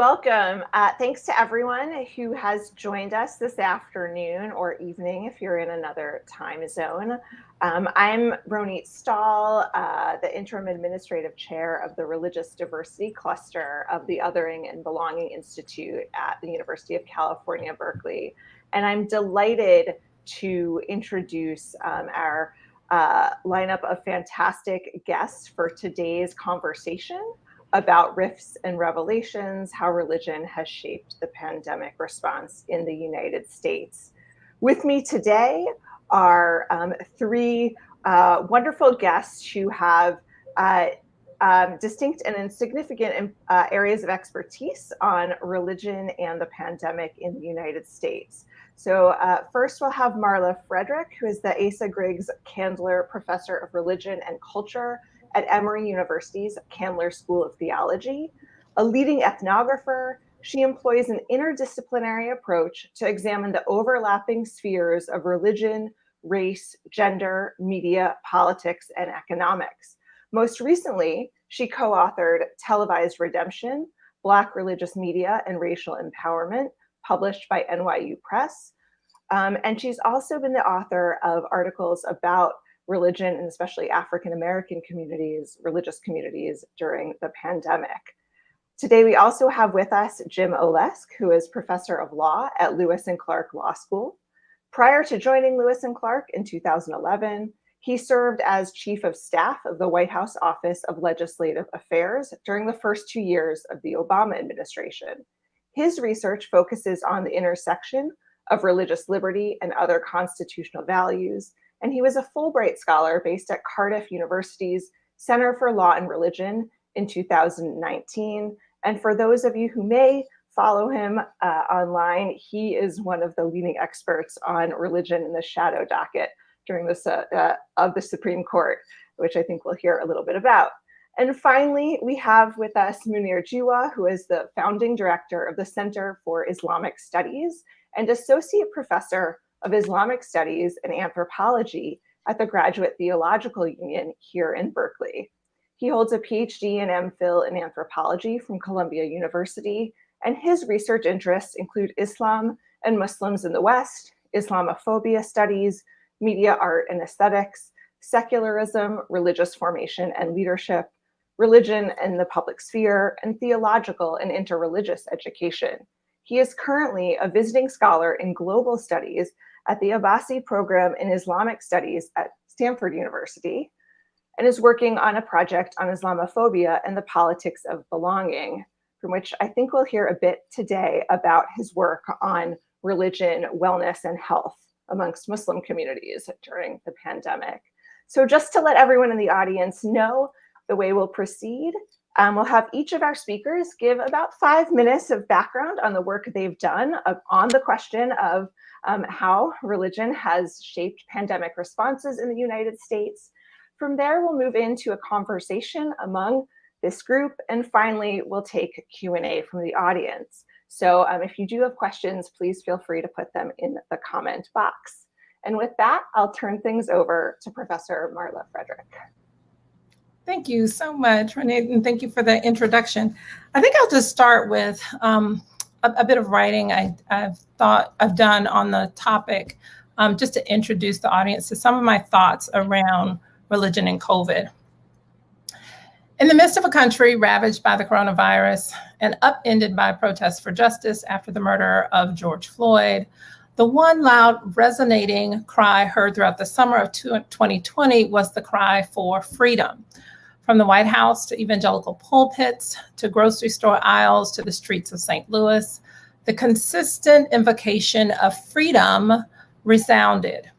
Welcome. Thanks to everyone who has joined us this afternoon or evening if you're in another time zone. I'm Ronit Stahl, the Interim Administrative Chair of the Religious Diversity Cluster of the Othering and Belonging Institute at the University of California, Berkeley. And I'm delighted to introduce our lineup of fantastic guests for today's conversation about rifts and revelations, how religion has shaped the pandemic response in the United States. With me today are three wonderful guests who have distinct and significant areas of expertise on religion and the pandemic in the United States. So first we'll have Marla Frederick, who is the Asa Griggs Candler Professor of Religion and Culture at Emory University's Candler School of Theology. A leading ethnographer, she employs an interdisciplinary approach to examine the overlapping spheres of religion, race, gender, media, politics, and economics. Most recently, she co-authored Televised Redemption, Black Religious Media and Racial Empowerment, published by NYU Press. And she's also been the author of articles about religion and especially African-American communities, religious communities during the pandemic. Today, we also have with us Jim Oleske, who is professor of law at Lewis and Clark Law School. Prior to joining Lewis and Clark in 2011, he served as chief of staff of the White House Office of Legislative Affairs during the first 2 years of the Obama administration. His research focuses on the intersection of religious liberty and other constitutional values, and he was a Fulbright Scholar based at Cardiff University's Center for Law and Religion in 2019. And for those of you who may follow him online, he is one of the leading experts on religion in the shadow docket during this of the Supreme Court, which I think we'll hear a little bit about. And finally, we have with us Munir Jiwa, who is the founding director of the Center for Islamic Studies and associate professor of Islamic Studies and Anthropology at the Graduate Theological Union here in Berkeley. He holds a PhD and MPhil in anthropology from Columbia University, and his research interests include Islam and Muslims in the West, Islamophobia studies, media art and aesthetics, secularism, religious formation and leadership, religion and the public sphere, and theological and interreligious education. He is currently a visiting scholar in global studies at the Abbasi Program in Islamic Studies at Stanford University, and is working on a project on Islamophobia and the politics of belonging, from which I think we'll hear a bit today about his work on religion, wellness, and health amongst Muslim communities during the pandemic. So just to let everyone in the audience know the way we'll proceed, we'll have each of our speakers give about 5 minutes of background on the work they've done on the question of how religion has shaped pandemic responses in the United States. From there, we'll move into a conversation among this group, and finally, we'll take Q&A from the audience. So if you do have questions, please feel free to put them in the comment box. And with that, I'll turn things over to Professor Marla Frederick. Thank you so much, Ronit, and thank you for the introduction. I think I'll just start with a bit of writing I've done on the topic, just to introduce the audience to some of my thoughts around religion and COVID. In the midst of a country ravaged by the coronavirus and upended by protests for justice after the murder of George Floyd, the one loud, resonating cry heard throughout the summer of 2020 was the cry for freedom. From the White House to evangelical pulpits, to grocery store aisles, to the streets of St. Louis, the consistent invocation of freedom resounded.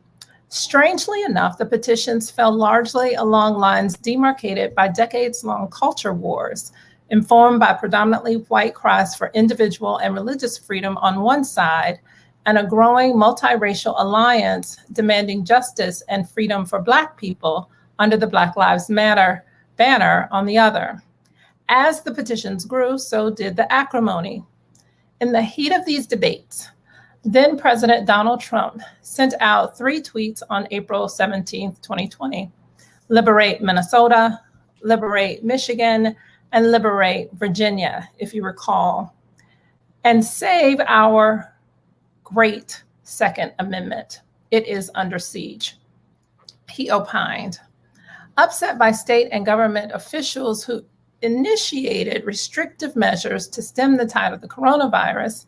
Strangely enough, the petitions fell largely along lines demarcated by decades-long culture wars, informed by predominantly white cries for individual and religious freedom on one side, and a growing multiracial alliance demanding justice and freedom for Black people under the Black Lives Matter banner on the other. As the petitions grew, so did the acrimony. In the heat of these debates, then President Donald Trump sent out 3 tweets on April 17th, 2020. Liberate Minnesota, liberate Michigan, and liberate Virginia, if you recall. and save our great Second Amendment. It is under siege, he opined. Upset by state and government officials who initiated restrictive measures to stem the tide of the coronavirus,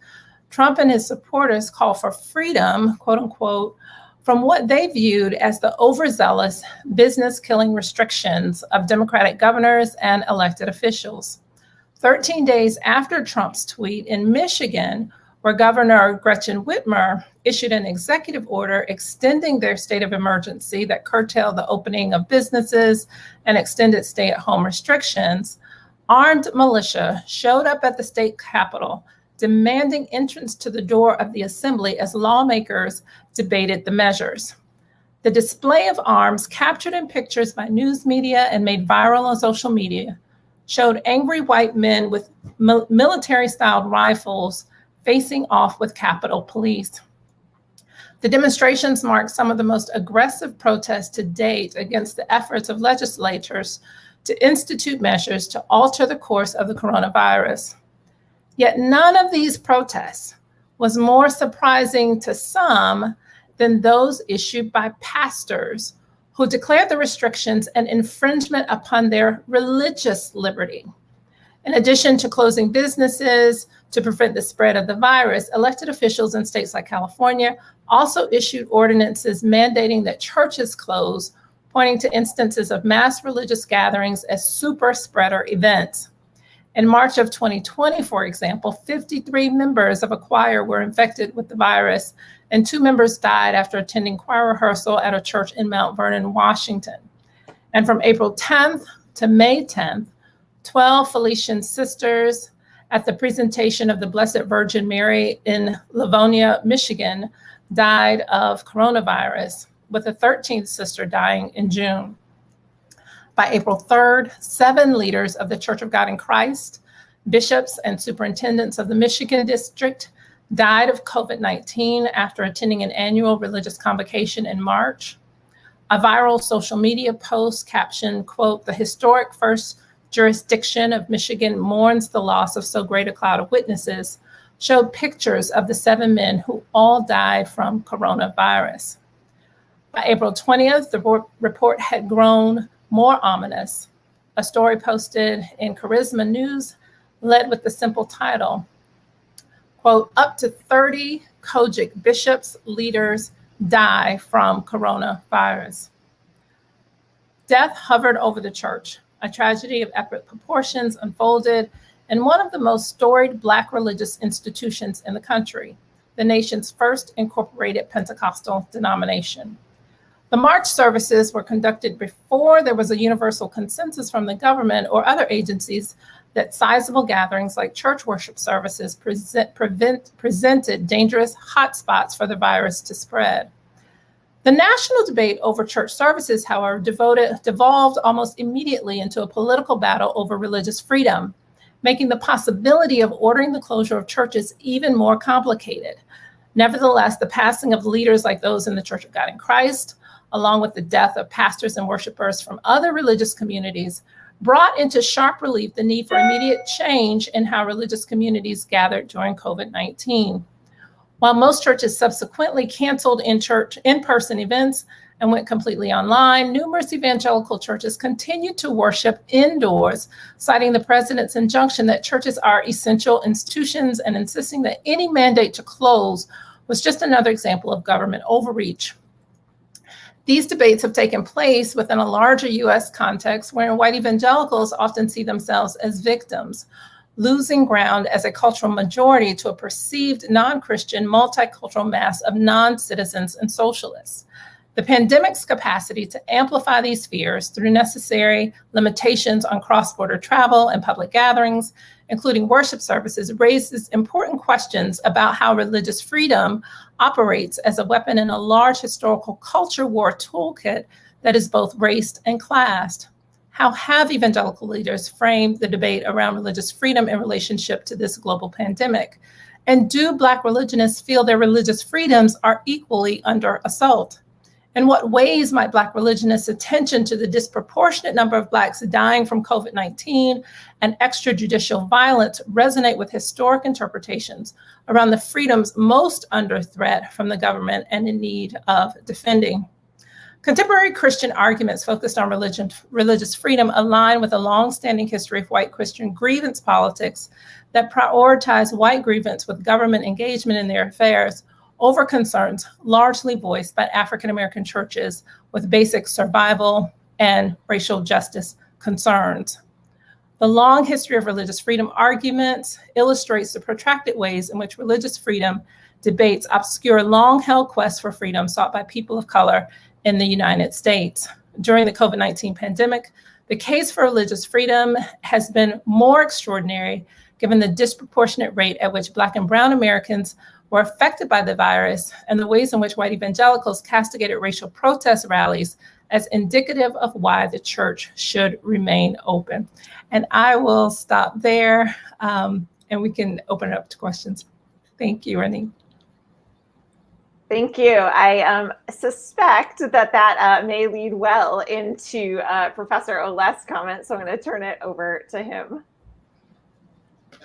Trump and his supporters call for freedom, quote unquote, from what they viewed as the overzealous business-killing restrictions of Democratic governors and elected officials. 13 days after Trump's tweet in Michigan, where Governor Gretchen Whitmer issued an executive order extending their state of emergency that curtailed the opening of businesses and extended stay-at-home restrictions, armed militia showed up at the state capitol, demanding entrance to the door of the assembly as lawmakers debated the measures. The display of arms, captured in pictures by news media and made viral on social media, showed angry white men with military-styled rifles facing off with Capitol Police. The demonstrations marked some of the most aggressive protests to date against the efforts of legislators to institute measures to alter the course of the coronavirus. Yet none of these protests was more surprising to some than those issued by pastors who declared the restrictions an infringement upon their religious liberty. In addition to closing businesses to prevent the spread of the virus, elected officials in states like California also issued ordinances mandating that churches close, pointing to instances of mass religious gatherings as super spreader events. In March of 2020, for example, 53 members of a choir were infected with the virus, and 2 members died after attending choir rehearsal at a church in Mount Vernon, Washington. And from April 10th to May 10th, 12 Felician sisters at the presentation of the Blessed Virgin Mary in Livonia, Michigan, died of coronavirus, with a 13th sister dying in June. By April 3rd, 7 leaders of the Church of God in Christ, bishops and superintendents of the Michigan district, died of COVID-19 after attending an annual religious convocation in March. A viral social media post captioned, quote, "The historic first jurisdiction of Michigan mourns the loss of so great a cloud of witnesses," showed pictures of the 7 men who all died from coronavirus. By April 20th, the report had grown more ominous. A story posted in Charisma News led with the simple title, quote, "Up to 30 Kojic bishops, leaders die from coronavirus." Death hovered over the church. A tragedy of epic proportions unfolded in one of the most storied Black religious institutions in the country, the nation's first incorporated Pentecostal denomination. The March services were conducted before there was a universal consensus from the government or other agencies that sizable gatherings like church worship services presented dangerous hotspots for the virus to spread. The national debate over church services, however, devolved almost immediately into a political battle over religious freedom, making the possibility of ordering the closure of churches even more complicated. Nevertheless, the passing of leaders like those in the Church of God in Christ, along with the death of pastors and worshipers from other religious communities, brought into sharp relief the need for immediate change in how religious communities gathered during COVID-19. While most churches subsequently canceled in-person events and went completely online, numerous evangelical churches continued to worship indoors, citing the president's injunction that churches are essential institutions and insisting that any mandate to close was just another example of government overreach. These debates have taken place within a larger US context wherein white evangelicals often see themselves as victims, losing ground as a cultural majority to a perceived non-Christian multicultural mass of non-citizens and socialists. The pandemic's capacity to amplify these fears through necessary limitations on cross-border travel and public gatherings, including worship services, raises important questions about how religious freedom operates as a weapon in a large historical culture war toolkit that is both raced and classed. How have evangelical leaders framed the debate around religious freedom in relationship to this global pandemic? And do Black religionists feel their religious freedoms are equally under assault? In what ways might Black religionists' attention to the disproportionate number of Blacks dying from COVID-19 and extrajudicial violence resonate with historic interpretations around the freedoms most under threat from the government and in need of defending? Contemporary Christian arguments focused on religious freedom align with a long-standing history of white Christian grievance politics that prioritize white grievance with government engagement in their affairs over concerns largely voiced by African American churches with basic survival and racial justice concerns. The long history of religious freedom arguments illustrates the protracted ways in which religious freedom debates obscure long-held quests for freedom sought by people of color in the United States. During the COVID-19 pandemic, the case for religious freedom has been more extraordinary given the disproportionate rate at which Black and Brown Americans were affected by the virus and the ways in which white evangelicals castigated racial protest rallies as indicative of why the church should remain open. And I will stop there and we can open it up to questions. Thank you, Ronit. Thank you. I suspect that may lead well into Professor Oleske's comments, so I'm going to turn it over to him.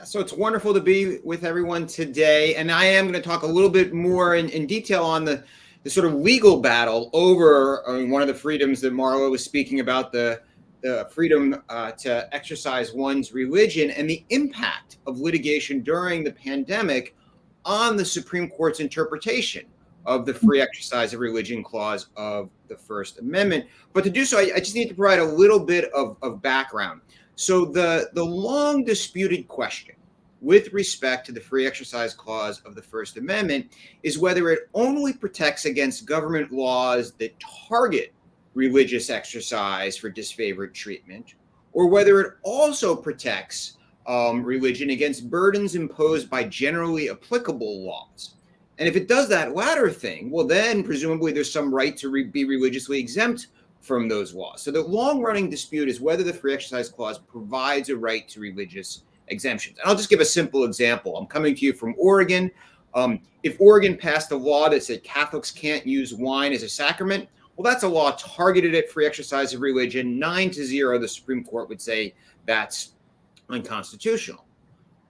So it's wonderful to be with everyone today, and I am going to talk a little bit more in detail on the sort of legal battle over one of the freedoms that Marla was speaking about, the freedom to exercise one's religion, and the impact of litigation during the pandemic on the Supreme Court's interpretation of the free exercise of religion clause of the First Amendment. But to do so, I just need to provide a little bit of background. So the long disputed question with respect to the free exercise clause of the First Amendment is whether it only protects against government laws that target religious exercise for disfavored treatment, or whether it also protects religion against burdens imposed by generally applicable laws. And if it does that latter thing, well, then presumably there's some right to be religiously exempt from those laws. So the long-running dispute is whether the free exercise clause provides a right to religious exemptions. And I'll just give a simple example. I'm coming to you from Oregon. If Oregon passed a law that said Catholics can't use wine as a sacrament, well, that's a law targeted at free exercise of religion. 9-0, the Supreme Court would say that's unconstitutional.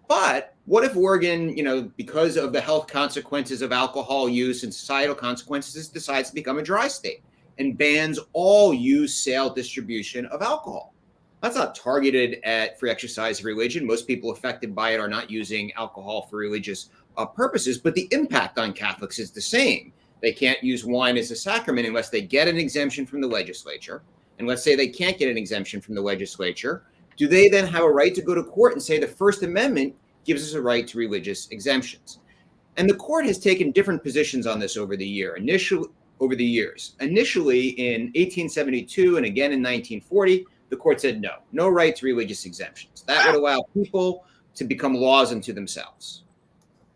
But what if Oregon, because of the health consequences of alcohol use and societal consequences, decides to become a dry state and bans all use, sale, distribution of alcohol? That's not targeted at free exercise of religion. Most people affected by it are not using alcohol for religious purposes, but the impact on Catholics is the same. They can't use wine as a sacrament unless they get an exemption from the legislature. And let's say they can't get an exemption from the legislature. Do they then have a right to go to court and say the First Amendment gives us a right to religious exemptions? And the court has taken different positions on this over the years. Initially in 1872 and again in 1940, the court said no right to religious exemptions. That would allow people to become laws unto themselves.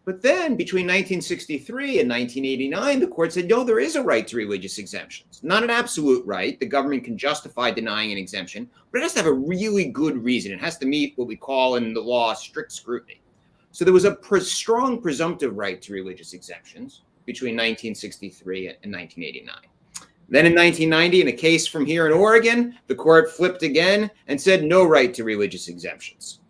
But then between 1963 and 1989, the court said, no, there is a right to religious exemptions. Not an absolute right. The government can justify denying an exemption, but it has to have a really good reason. It has to meet what we call in the law strict scrutiny. So there was a strong presumptive right to religious exemptions between 1963 and 1989. Then in 1990, in a case from here in Oregon, the court flipped again and said no right to religious exemptions.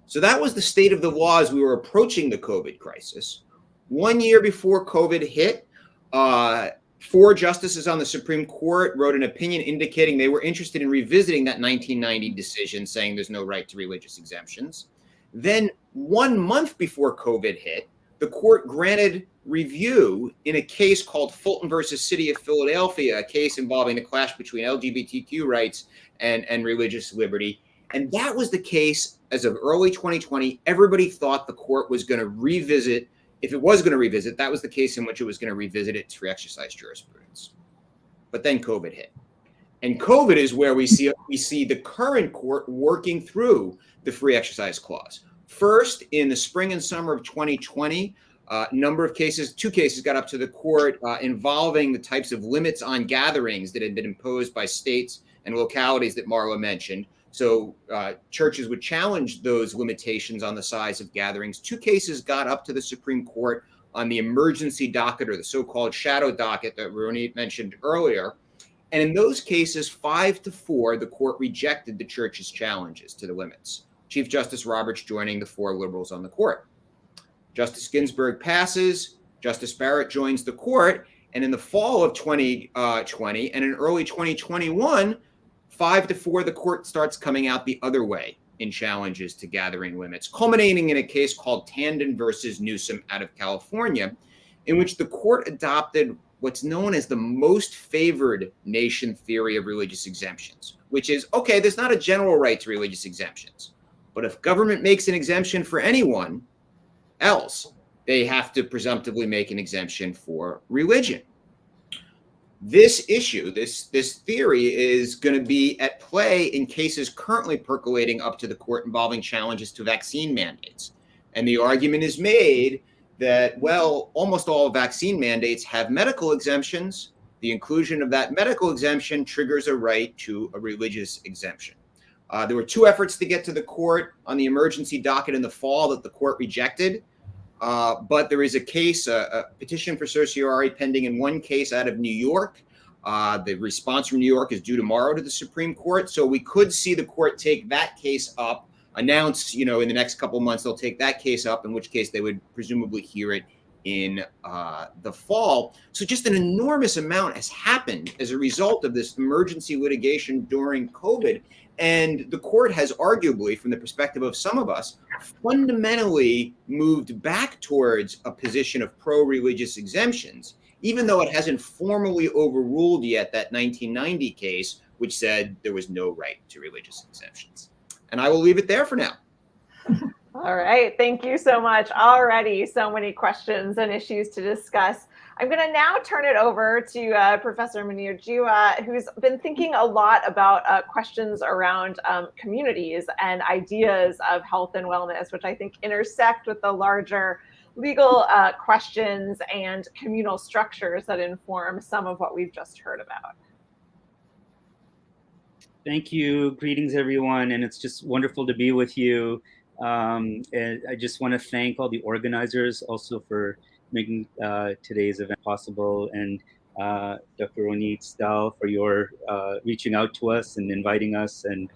So that was the state of the law as we were approaching the COVID crisis. 1 year before COVID hit, 4 justices on the Supreme Court wrote an opinion indicating they were interested in revisiting that 1990 decision saying there's no right to religious exemptions. Then 1 month before COVID hit, the court granted review in a case called Fulton versus City of Philadelphia, a case involving the clash between LGBTQ rights and religious liberty. And that was the case as of early 2020. Everybody thought the court was going to revisit. If it was going to revisit, that was the case in which it was going to revisit its free exercise jurisprudence. But then COVID hit. And COVID is where we see the current court working through the free exercise clause. First, in the spring and summer of 2020, number of cases, 2 cases got up to the court involving the types of limits on gatherings that had been imposed by states and localities that Marla mentioned. So churches would challenge those limitations on the size of gatherings. 2 cases got up to the Supreme Court. on the emergency docket, or the so-called shadow docket that Ronit mentioned earlier. And in those cases, 5-4, the court rejected the church's challenges to the limits. Chief Justice Roberts joining the 4 liberals on the court. Justice Ginsburg passes, Justice Barrett joins the court, and in the fall of 2020 and in early 2021, 5-4, the court starts coming out the other way in challenges to gathering limits, culminating in a case called Tandon versus Newsom out of California, in which the court adopted what's known as the most favored nation theory of religious exemptions, which is, okay, there's not a general right to religious exemptions, but if government makes an exemption for anyone else, they have to presumptively make an exemption for religion. This issue, this theory is going to be at play in cases currently percolating up to the court involving challenges to vaccine mandates. And the argument is made that, well, almost all vaccine mandates have medical exemptions. The inclusion of that medical exemption triggers a right to a religious exemption. There were 2 efforts to get to the court on the emergency docket in the fall that the court rejected. But there is a case, a petition for certiorari pending in one case out of New York. The response from New York is due tomorrow to the Supreme Court. So we could see the court take that case up, announce, in the next couple of months, they'll take that case up, in which case they would presumably hear it in the fall. So just an enormous amount has happened as a result of this emergency litigation during COVID. And the court has arguably, from the perspective of some of us, fundamentally moved back towards a position of pro-religious exemptions, even though it hasn't formally overruled yet that 1990 case, which said there was no right to religious exemptions. And I will leave it there for now. All right. Thank you so much. Already so many questions and issues to discuss. I'm going to now turn it over to Professor Munir Jiwa, who's been thinking a lot about questions around communities and ideas of health and wellness, which I think intersect with the larger legal questions and communal structures that inform some of what we've just heard about. Thank you. Greetings, everyone. And it's just wonderful to be with you. And I just want to thank all the organizers also for making today's event possible, and Dr. Ronit, Stahl, for your reaching out to us and inviting us, and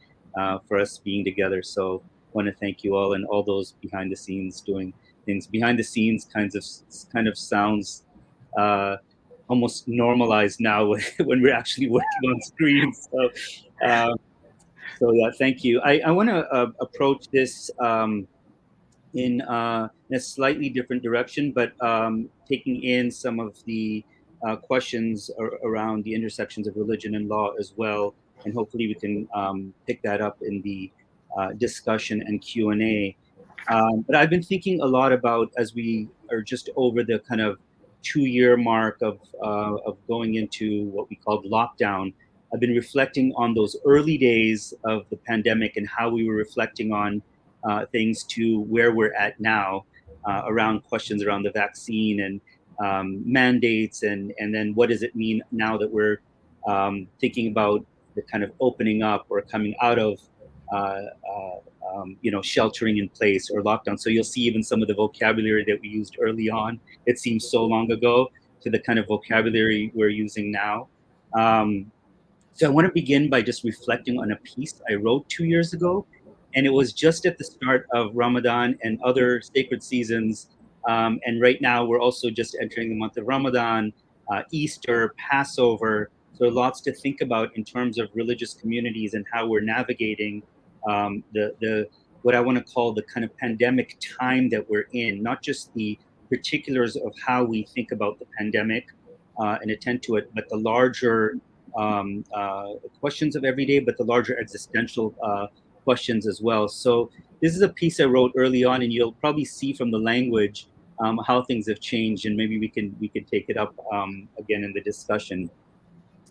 for us being together. So I want to thank you all, and all those behind the scenes doing things. Behind the scenes kind of sounds almost normalized now when we're actually working on screens. So yeah, thank you. I want to approach this in a slightly different direction, but taking in some of the questions around the intersections of religion and law as well, and hopefully we can pick that up in the discussion and Q&A. But I've been thinking a lot about, as we are just over the kind of 2-year mark of going into what we called lockdown, I've been reflecting on those early days of the pandemic and how we were reflecting on things to where we're at now around questions around the vaccine and mandates, and then what does it mean now that we're thinking about the kind of opening up or coming out of sheltering in place or lockdown. So you'll see even some of the vocabulary that we used early on, it seems so long ago, to the kind of vocabulary we're using now. So I want to begin by just reflecting on a piece I wrote 2 years ago. And it was just at the start of Ramadan and other sacred seasons. And right now we're also just entering the month of Ramadan, Easter, Passover. So lots to think about in terms of religious communities and how we're navigating the what I want to call the kind of pandemic time that we're in, not just the particulars of how we think about the pandemic and attend to it, but the larger questions of every day, but the larger existential questions as well. So this is a piece I wrote early on, and you'll probably see from the language how things have changed, and maybe we can take it up again in the discussion.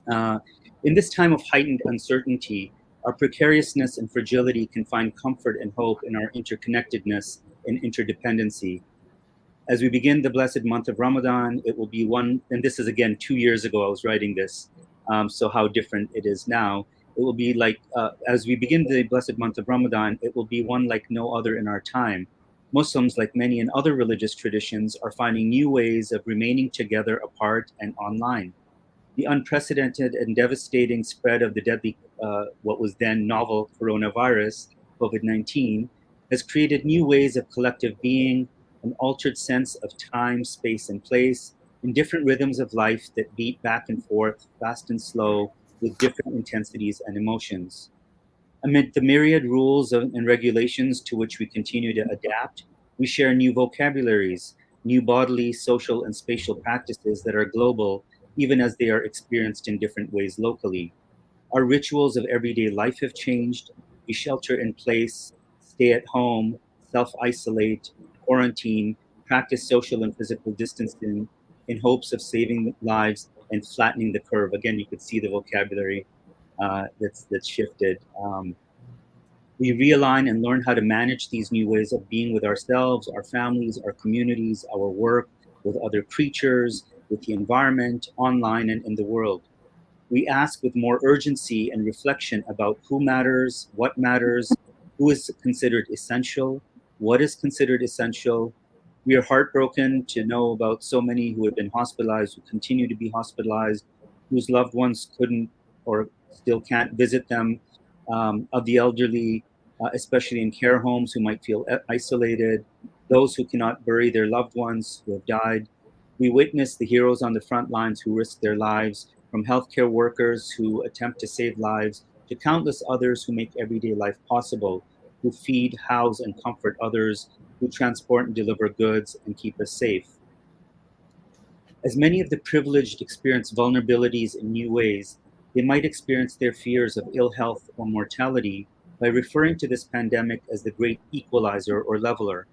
In this time of heightened uncertainty, our precariousness and fragility can find comfort and hope in our interconnectedness and interdependency. As we begin the blessed month of Ramadan, it will be one, and this is again 2 years ago I was writing this, so how different it is now. It will be like, as we begin the blessed month of Ramadan, it will be one like no other in our time. Muslims, like many in other religious traditions, are finding new ways of remaining together apart and online. The unprecedented and devastating spread of the deadly, what was then novel coronavirus, COVID-19, has created new ways of collective being, an altered sense of time, space, and place, and different rhythms of life that beat back and forth, fast and slow, with different intensities and emotions. Amid the myriad rules and regulations to which we continue to adapt, we share new vocabularies, new bodily, social, and spatial practices that are global, even as they are experienced in different ways locally. Our rituals of everyday life have changed. We shelter in place, stay at home, self isolate, quarantine, practice social and physical distancing in hopes of saving lives and flattening the curve. Again, you could see the vocabulary that's shifted. We realign and learn how to manage these new ways of being with ourselves, our families, our communities, our work, with other creatures, with the environment, online, and in the world. We ask with more urgency and reflection about who matters, who is considered essential, what is considered essential. We are heartbroken to know about so many who have been hospitalized, who continue to be hospitalized, whose loved ones couldn't or still can't visit them, of the elderly, especially in care homes, who might feel isolated, those who cannot bury their loved ones who have died. We witness the heroes on the front lines who risk their lives, from healthcare workers who attempt to save lives to countless others who make everyday life possible, who feed, house, and comfort others, who transport and deliver goods and keep us safe. As many of the privileged experience vulnerabilities in new ways, they might experience their fears of ill health or mortality by referring to this pandemic as the great equalizer or leveler.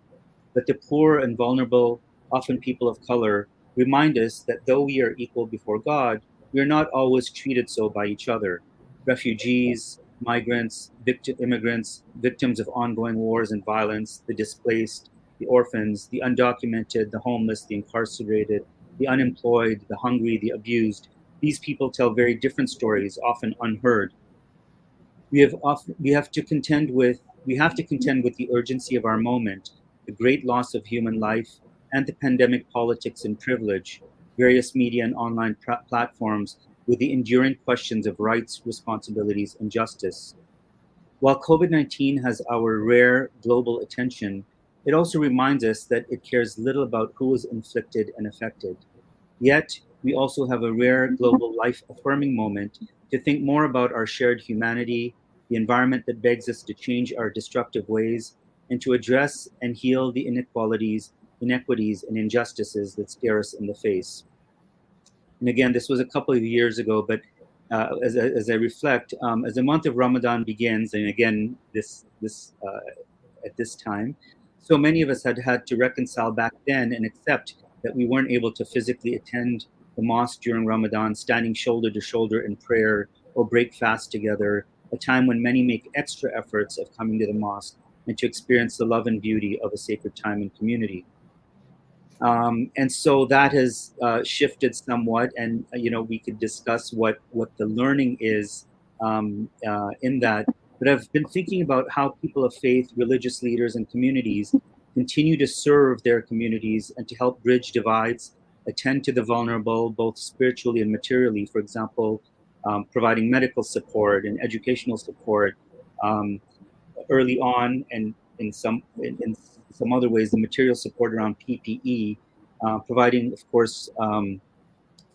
But the poor and vulnerable, often people of color, remind us that though we are equal before God, we are not always treated so by each other. Refugees, migrants, immigrants, victims of ongoing wars and violence, the displaced, the orphans, the undocumented, the homeless, the incarcerated, the unemployed, the hungry, the abused. These people tell very different stories, often unheard. We have to contend with the urgency of our moment, the great loss of human life, and the pandemic politics and privilege, various media and online platforms, with the enduring questions of rights, responsibilities, and justice. While COVID-19 has our rare global attention, it also reminds us that it cares little about who is inflicted and affected. Yet, we also have a rare global life affirming moment to think more about our shared humanity, the environment that begs us to change our destructive ways, and to address and heal the inequalities, and injustices that stare us in the face. And again, this was a couple of years ago, but as I reflect, as the month of Ramadan begins, and again, at this time, so many of us had to reconcile back then and accept that we weren't able to physically attend the mosque during Ramadan, standing shoulder to shoulder in prayer, or break fast together, a time when many make extra efforts of coming to the mosque and to experience the love and beauty of a sacred time and community. And so that has shifted somewhat, and we could discuss what the learning is in that. But I've been thinking about how people of faith, religious leaders, and communities continue to serve their communities and to help bridge divides, attend to the vulnerable, both spiritually and materially. For example, providing medical support and educational support early on, and in some other ways, the material support around PPE, providing, of course,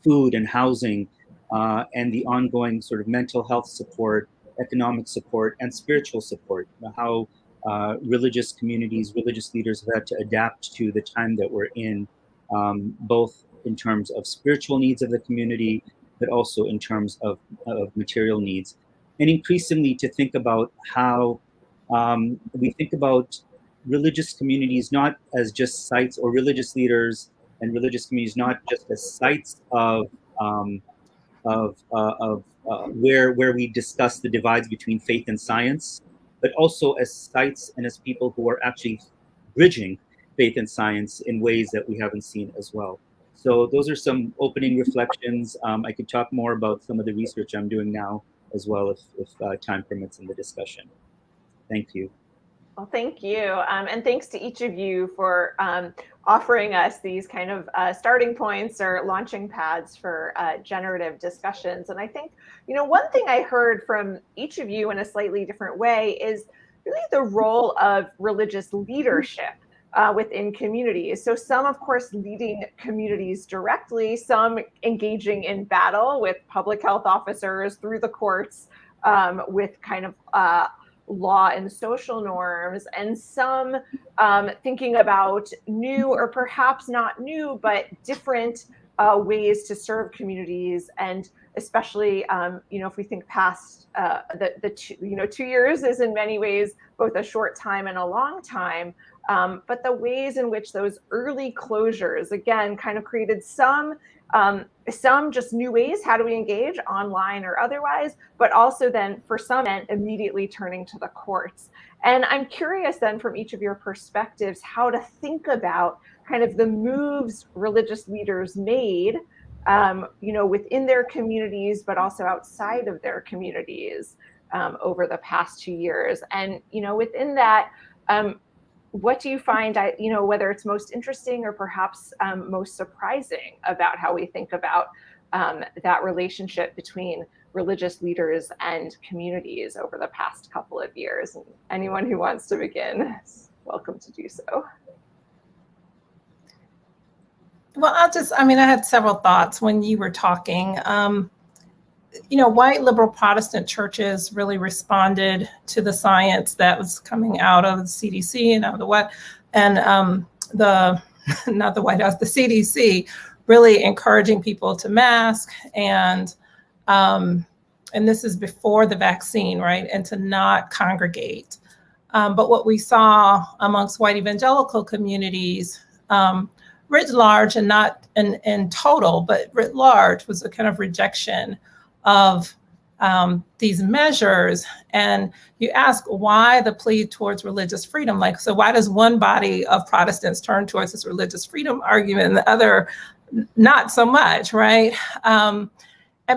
food and housing, and the ongoing sort of mental health support, economic support, and spiritual support. How religious communities, religious leaders have had to adapt to the time that we're in, both in terms of spiritual needs of the community, but also in terms of material needs. And increasingly to think about how we think about religious communities not as just sites, or religious leaders and religious communities not just as sites of where we discuss the divides between faith and science, but also as sites and as people who are actually bridging faith and science in ways that we haven't seen as well. So those are some opening reflections. I could talk more about some of the research I'm doing now as well, if time permits in the discussion. Thank you. Well, thank you. And thanks to each of you for offering us these kind of starting points or launching pads for generative discussions. And I think, one thing I heard from each of you in a slightly different way is really the role of religious leadership within communities. So some, of course, leading communities directly, some engaging in battle with public health officers through the courts with kind of law and social norms, and some thinking about new or perhaps not new, but different ways to serve communities. And especially, if we think past the 2 years is in many ways both a short time and a long time. But the ways in which those early closures, again, kind of created some just new ways, how do we engage online or otherwise, but also then for some immediately turning to the courts. And I'm curious then from each of your perspectives, how to think about kind of the moves religious leaders made, within their communities, but also outside of their communities over the past 2 years. And, within that, what do you find, whether it's most interesting or perhaps most surprising about how we think about that relationship between religious leaders and communities over the past couple of years? And anyone who wants to begin is welcome to do so. Well, I had several thoughts when you were talking. White liberal Protestant churches really responded to the science that was coming out of the CDC and out of the White, and not the White House, the CDC, really encouraging people to mask, and this is before the vaccine, right, and to not congregate. But what we saw amongst white evangelical communities, writ large, and not in total, but writ large, was a kind of rejection of these measures. And you ask why the plea towards religious freedom? Like, so why does one body of Protestants turn towards this religious freedom argument and the other not so much, right? And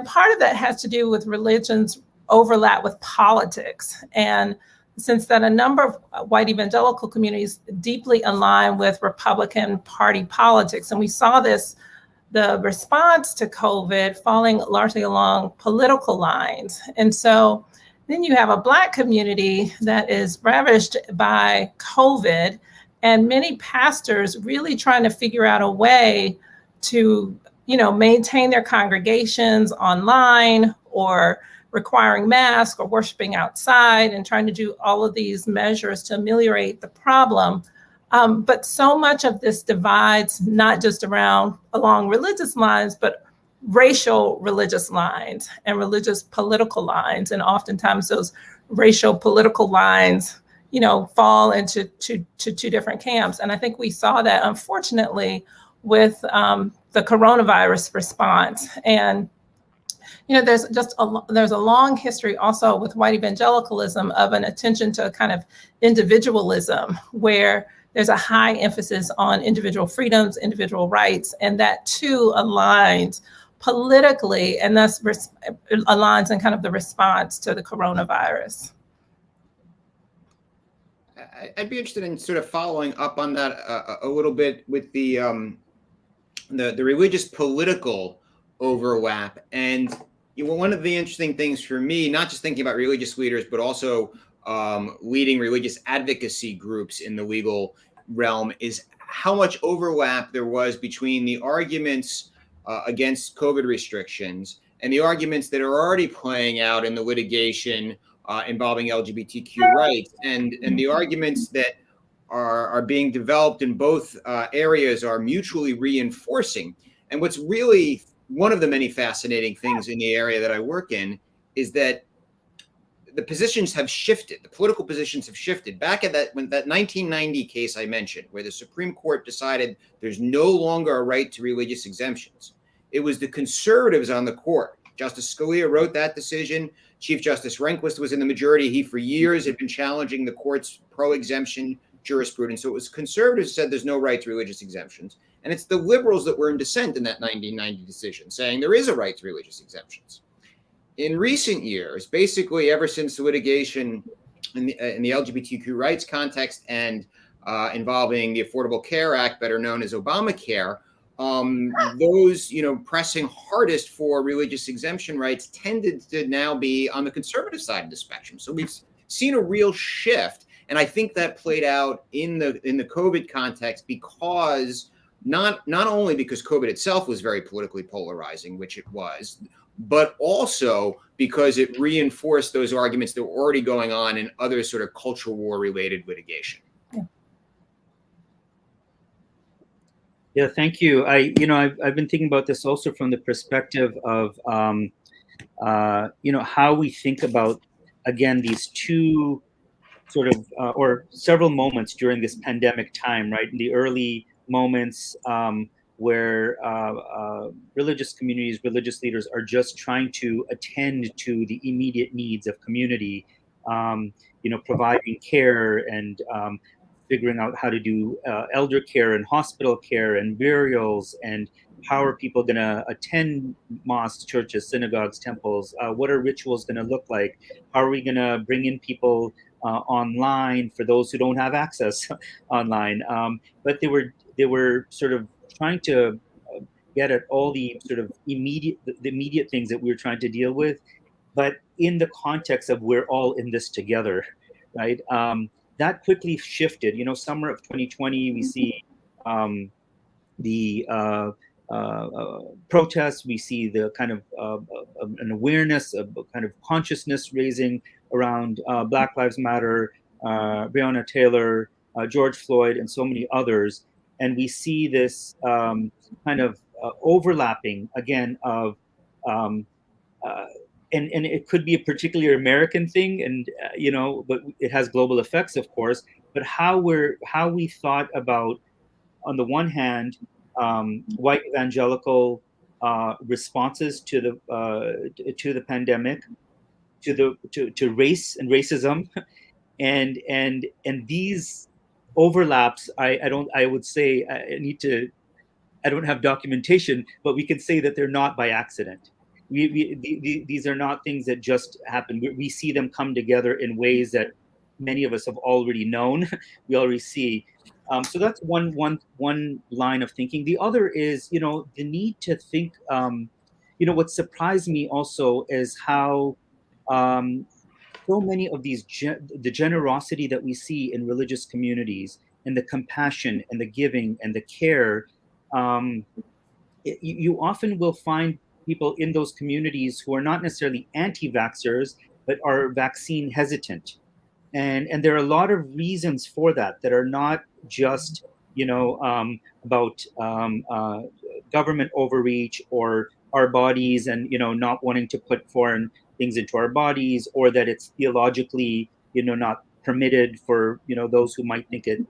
part of that has to do with religion's overlap with politics. And since that a number of white evangelical communities deeply align with Republican Party politics, and we saw the response to COVID falling largely along political lines. And so then you have a Black community that is ravished by COVID, and many pastors really trying to figure out a way to, maintain their congregations online, or requiring masks, or worshiping outside, and trying to do all of these measures to ameliorate the problem. But so much of this divides not just along religious lines, but racial religious lines and religious political lines. And oftentimes those racial political lines, fall into two different camps. And I think we saw that, unfortunately, with the coronavirus response. And there's a long history also with white evangelicalism of an attention to kind of individualism, where there's a high emphasis on individual freedoms, individual rights, and that too aligns politically, and thus aligns in kind of the response to the coronavirus. I'd be interested in sort of following up on that a little bit with the religious political overlap. And one of the interesting things for me, not just thinking about religious leaders, but also leading religious advocacy groups in the legal realm, is how much overlap there was between the arguments against COVID restrictions and the arguments that are already playing out in the litigation involving LGBTQ rights, and the arguments that are being developed in both areas are mutually reinforcing. And what's really one of the many fascinating things in the area that I work in is that the positions have shifted. The political positions have shifted. Back at that 1990 case I mentioned, where the Supreme Court decided there's no longer a right to religious exemptions, it was the conservatives on the court. Justice Scalia wrote that decision. Chief Justice Rehnquist was in the majority. He, for years, had been challenging the court's pro-exemption jurisprudence. So it was conservatives who said there's no right to religious exemptions. And it's the liberals that were in dissent in that 1990 decision, saying there is a right to religious exemptions. In recent years, basically ever since the litigation in the LGBTQ rights context and involving the Affordable Care Act, better known as Obamacare, those, pressing hardest for religious exemption rights tended to now be on the conservative side of the spectrum. So we've seen a real shift. And I think that played out in the COVID context because not only because COVID itself was very politically polarizing, which it was, but also because it reinforced those arguments that were already going on in other sort of culture war related litigation. Yeah, thank you. I've been thinking about this also from the perspective of, how we think about, again, these two sort of, or several moments during this pandemic time, right? In the early moments where religious communities, religious leaders are just trying to attend to the immediate needs of community, providing care and figuring out how to do elder care and hospital care and burials, and how are people going to attend mosques, churches, synagogues, temples? What are rituals going to look like? How are we going to bring in people online for those who don't have access online? But they were sort of trying to get at all the sort of immediate things that we were trying to deal with, but in the context of we're all in this together, right? That quickly shifted. Summer of 2020, we see the protests, we see the kind of an awareness, of kind of consciousness raising around Black Lives Matter, Breonna Taylor, George Floyd, and so many others. And we see this kind of overlapping again of and it could be a particularly American thing, and but it has global effects, of course. But how we thought about, on the one hand, white evangelical responses to the pandemic, to race and racism, and these overlaps. I would say I don't have documentation, but we can say that they're not by accident. These are not things that just happen. We see them come together in ways that many of us have already known. We already see. So that's one line of thinking. The other is, the need to think. What surprised me also is how so many of these the generosity that we see in religious communities, and the compassion and the giving and the care. You often will find people in those communities who are not necessarily anti-vaxxers, but are vaccine hesitant. And there are a lot of reasons for that are not just, about government overreach or our bodies and, not wanting to put foreign things into our bodies, or that it's theologically, not permitted for, those who might think it,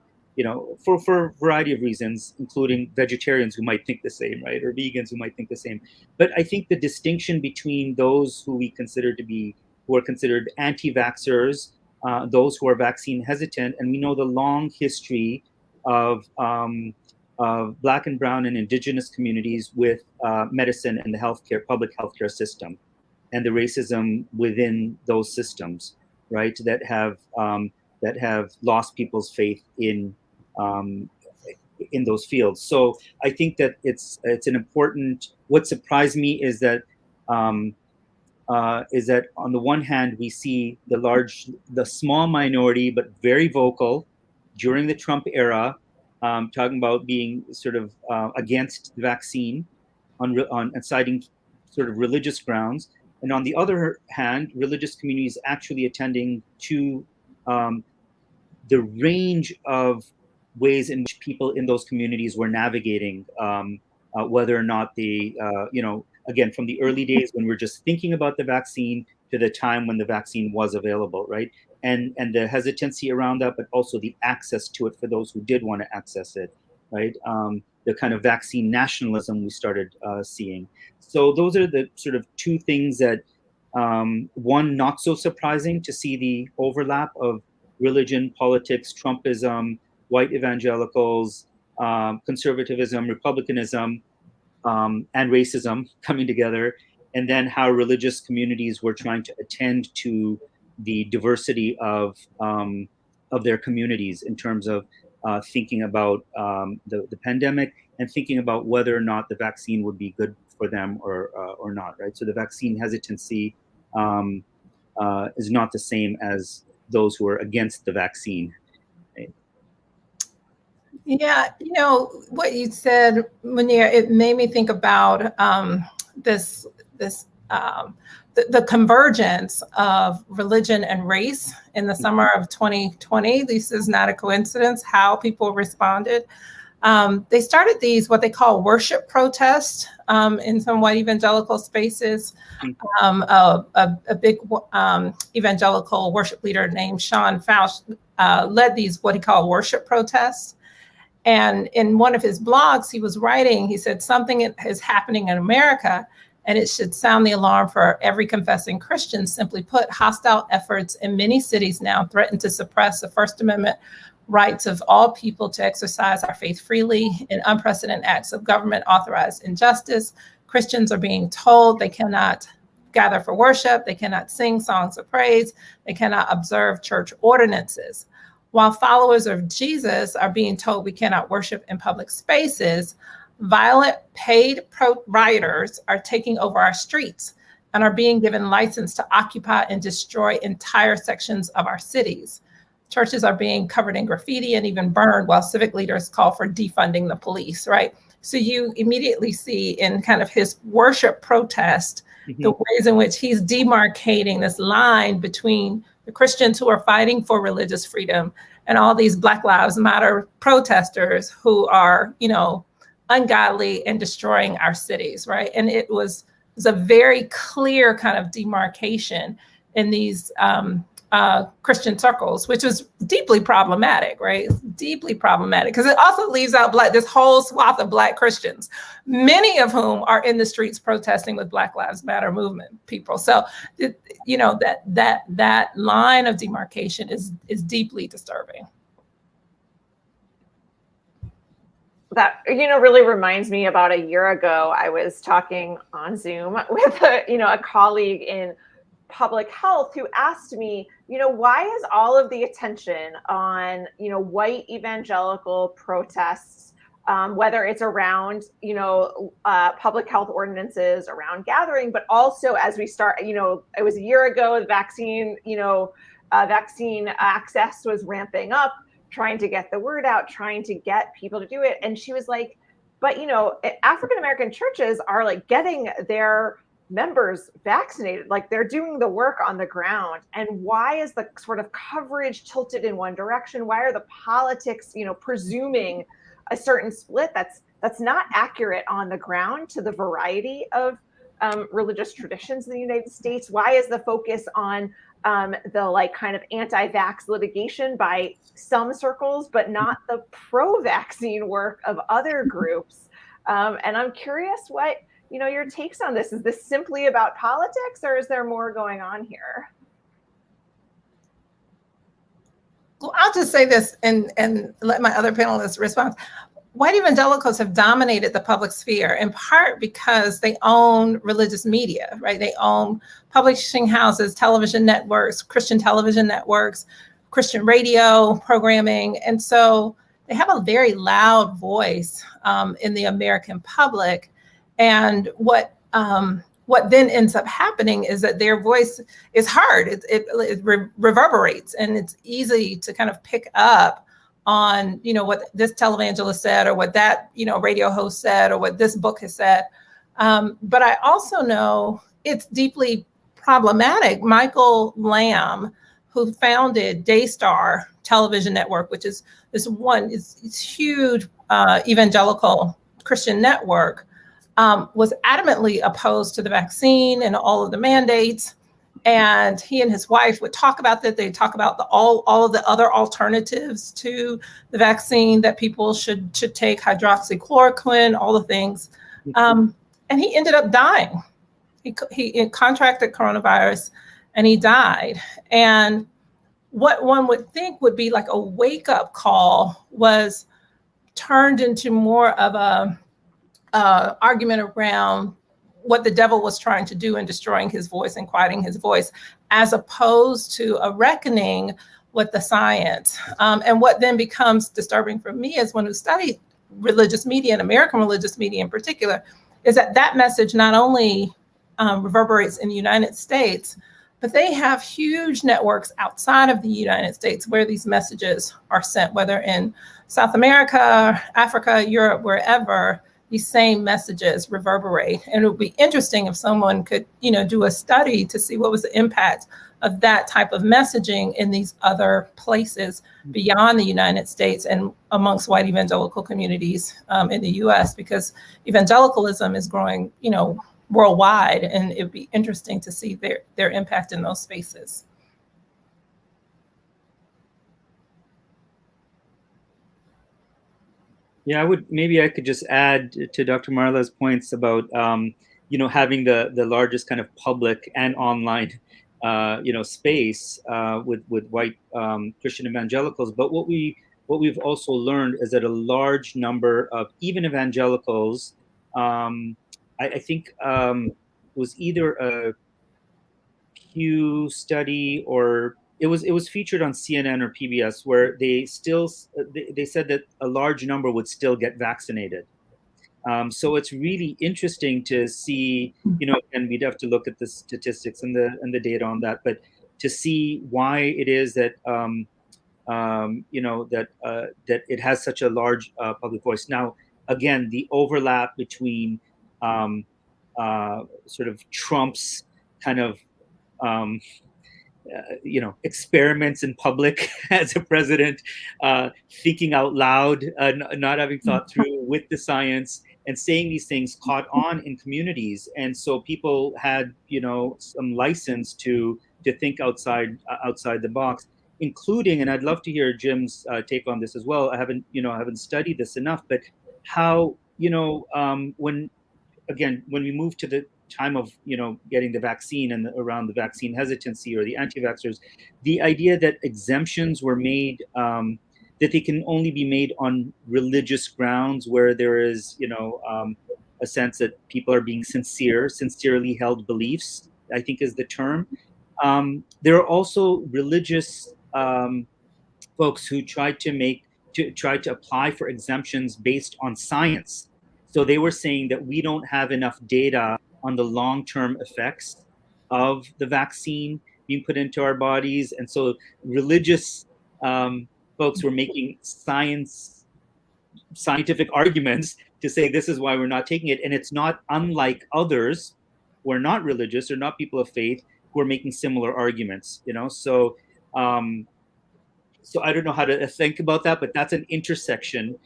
for a variety of reasons, including vegetarians who might think the same, right? Or vegans who might think the same. But I think the distinction between those who are considered anti-vaxxers, those who are vaccine hesitant, and we know the long history of Black and Brown and Indigenous communities with medicine and the public healthcare system, and the racism within those systems, right? That have lost people's faith in those fields. So I think that it's an important. What surprised me is that on the one hand we see the small minority, but very vocal during the Trump era, talking about being sort of against the vaccine on citing sort of religious grounds, and on the other hand, religious communities actually attending to the range of ways in which people in those communities were navigating, whether or not again, from the early days when we're just thinking about the vaccine to the time when the vaccine was available, right? And the hesitancy around that, but also the access to it for those who did want to access it, right? The kind of vaccine nationalism we started seeing. So those are the sort of two things that, one, not so surprising to see the overlap of religion, politics, Trumpism, white evangelicals, conservatism, republicanism, and racism coming together, and then how religious communities were trying to attend to the diversity of their communities in terms of thinking about the pandemic and thinking about whether or not the vaccine would be good for them or not, right? So the vaccine hesitancy is not the same as those who are against the vaccine. Right? Yeah, what you said, Munir, it made me think about this the convergence of religion and race in the summer of 2020. This is not a coincidence how people responded. They started these, what they call worship protests in some white evangelical spaces. A big evangelical worship leader named Sean Fausch led these, what he called worship protests. And in one of his blogs, he was writing, he said, something is happening in America, and it should sound the alarm for every confessing Christian. Simply put, hostile efforts in many cities now threaten to suppress the First Amendment rights of all people to exercise our faith freely. In unprecedented acts of government authorized injustice, Christians are being told they cannot gather for worship, they cannot sing songs of praise, they cannot observe church ordinances. While followers of Jesus are being told we cannot worship in public spaces, violent paid rioters are taking over our streets and are being given license to occupy and destroy entire sections of our cities. Churches are being covered in graffiti and even burned, while civic leaders call for defunding the police, right? So you immediately see in kind of his worship protest, the ways in which he's demarcating this line between the Christians who are fighting for religious freedom and all these Black Lives Matter protesters who are, ungodly and destroying our cities, right? And it was a very clear kind of demarcation in these Christian circles, which is deeply problematic, right? Deeply problematic, because it also leaves out this whole swath of Black Christians, many of whom are in the streets protesting with Black Lives Matter movement people. So, that line of demarcation is deeply disturbing. That really reminds me about a year ago, I was talking on Zoom with a colleague in public health who asked me, why is all of the attention on, white evangelical protests, whether it's around, public health ordinances around gathering, but also as we start, it was a year ago, the vaccine, vaccine access was ramping up, trying to get the word out, trying to get people to do it. And she was like, but, African-American churches are like getting their members vaccinated, like they're doing the work on the ground. And why is the sort of coverage tilted in one direction? Why are the politics, presuming a certain split that's not accurate on the ground to the variety of religious traditions in the United States? Why is the focus on the kind of anti-vax litigation by some circles, but not the pro-vaccine work of other groups? And I'm curious what your takes on this. Is this simply about politics, or is there more going on here? Well, I'll just say this and let my other panelists respond. White evangelicals have dominated the public sphere in part because they own religious media, right? They own publishing houses, television networks, Christian television networks, Christian radio programming. And so they have a very loud voice in the American public. And what then ends up happening is that their voice is heard. It reverberates, and it's easy to kind of pick up on, what this televangelist said, or what that, radio host said, or what this book has said. But I also know it's deeply problematic. Michael Lamb, who founded Daystar Television Network, which is this it's huge evangelical Christian network, was adamantly opposed to the vaccine and all of the mandates. And he and his wife would talk about that. They talk about all of the other alternatives to the vaccine that people should take, hydroxychloroquine, all the things. And he ended up dying. He contracted coronavirus and he died. And what one would think would be like a wake-up call was turned into more of a argument around what the devil was trying to do in destroying his voice and quieting his voice. as opposed to a reckoning with the science. And what then becomes disturbing for me as one who studied religious media and American religious media in particular, is that that message not only reverberates in the United States, but they have huge networks outside of the United States where these messages are sent, whether in South America, Africa, Europe, wherever these same messages reverberate. And it would be interesting if someone could, do a study to see what was the impact of that type of messaging in these other places beyond the United States and amongst white evangelical communities in the US, because evangelicalism is growing, worldwide, and it would be interesting to see their impact in those spaces. Yeah, I could just add to Dr. Marla's points about having the largest kind of public and online space with white Christian evangelicals. But what we've also learned is that a large number of even evangelicals, I think was either a Pew study or it was featured on CNN or PBS, where they said that a large number would still get vaccinated. So it's really interesting to see, and we'd have to look at the statistics and the data on that, but to see why it is that that it has such a large public voice. Now, again, the overlap between sort of Trump's kind of experiments in public as a president, thinking out loud, not having thought through with the science, and saying these things caught on in communities. And so people had, some license to think outside the box, including, and I'd love to hear Jim's take on this as well. I haven't studied this enough, but how, when we move to the time of getting the vaccine and around the vaccine hesitancy or the anti-vaxxers, the idea that exemptions were made, that they can only be made on religious grounds, where there is a sense that people are being sincerely held beliefs, I think is the term. There are also religious folks who tried to apply for exemptions based on science. So they were saying that we don't have enough data on the long-term effects of the vaccine being put into our bodies. And so religious folks were making scientific arguments to say this is why we're not taking it. And it's not unlike others who are not religious or not people of faith who are making similar arguments, So so I don't know how to think about that, but that's an intersection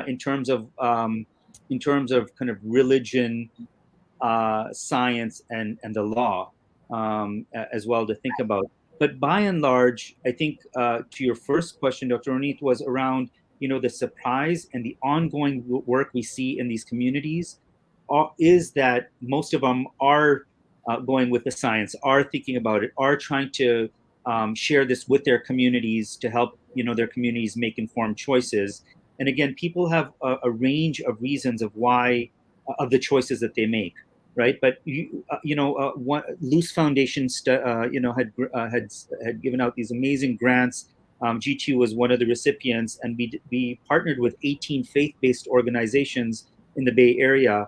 in terms of kind of religion, science, and the law as well to think about. But by and large, I think to your first question, Dr. Ronit, was around the surprise and the ongoing work we see in these communities is that most of them are going with the science, are thinking about it, are trying to share this with their communities to help their communities make informed choices. And again, people have a range of reasons of why of the choices that they make, right? But one Loose Foundation had given out these amazing grants. G2 was one of the recipients, and we partnered with 18 faith-based organizations in the Bay Area.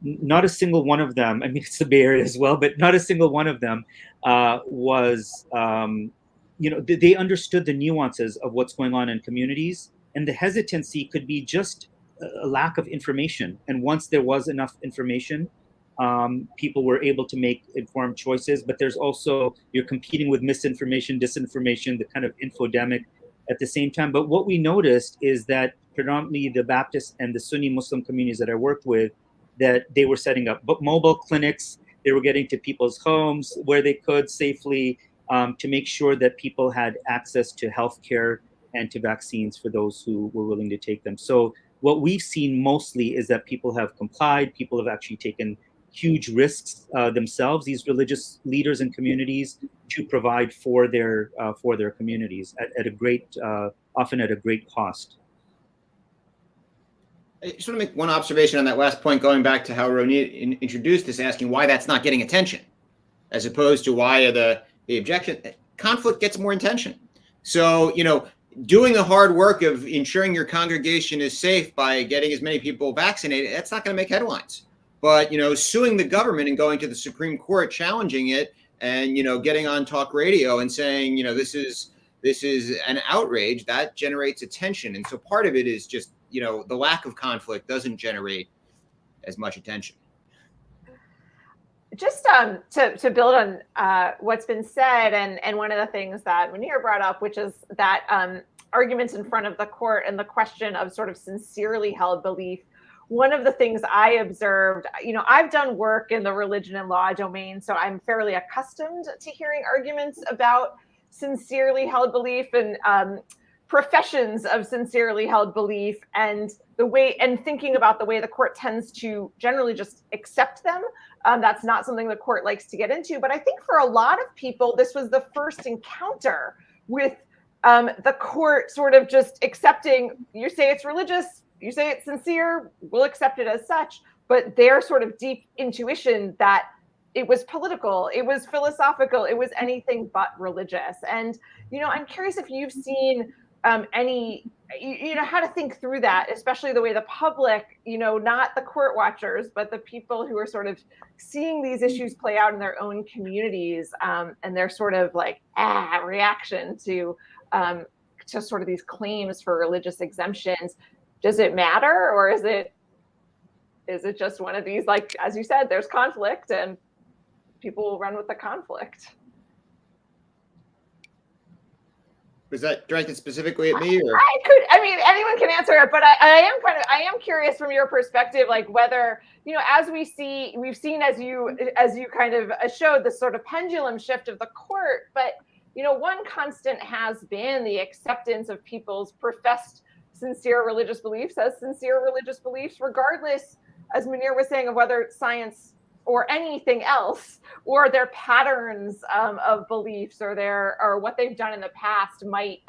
Not a single one of them, I mean, it's the Bay Area as well, but not a single one of them was, they understood the nuances of what's going on in communities, and the hesitancy could be just a lack of information. And once there was enough information, people were able to make informed choices. But there's also, you're competing with misinformation, disinformation, the kind of infodemic at the same time. But what we noticed is that predominantly the Baptist and the Sunni Muslim communities that I worked with, that they were setting up mobile clinics. They were getting to people's homes where they could safely to make sure that people had access to healthcare and to vaccines for those who were willing to take them. So what we've seen mostly is that people have complied. People have actually taken huge risks themselves, these religious leaders and communities, to provide for their communities at a great, often at a great cost. I just want to make one observation on that last point, going back to how Ronit introduced this, asking why that's not getting attention. as opposed to why the objection, conflict gets more attention. So, doing the hard work of ensuring your congregation is safe by getting as many people vaccinated, that's not going to make headlines. But, suing the government and going to the Supreme Court, challenging it, and, getting on talk radio and saying, this is an outrage, that generates attention. And so part of it is just, the lack of conflict doesn't generate as much attention. Just to build on what's been said, and one of the things that Munir brought up, which is that arguments in front of the court and the question of sort of sincerely held belief. One of the things I observed, I've done work in the religion and law domain, so I'm fairly accustomed to hearing arguments about sincerely held belief and professions of sincerely held belief, and thinking about the way the court tends to generally just accept them. That's not something the court likes to get into. But I think for a lot of people, this was the first encounter with the court sort of just accepting, you say it's religious, you say it's sincere, we'll accept it as such. But their sort of deep intuition that it was political, it was philosophical, it was anything but religious. And, I'm curious if you've seen any, how to think through that, especially the way the public, not the court watchers, but the people who are sort of seeing these issues play out in their own communities, and their sort of like reaction to sort of these claims for religious exemptions. Does it matter, or is it just one of these, like, as you said, there's conflict and people will run with the conflict? Was that directed specifically at me, or? Anyone can answer it, but I am curious from your perspective, like whether, as we've seen as you kind of showed this sort of pendulum shift of the court, but, one constant has been the acceptance of people's professed sincere religious beliefs as sincere religious beliefs, regardless, as Munir was saying, of whether it's science or anything else, or their patterns of beliefs, or what they've done in the past might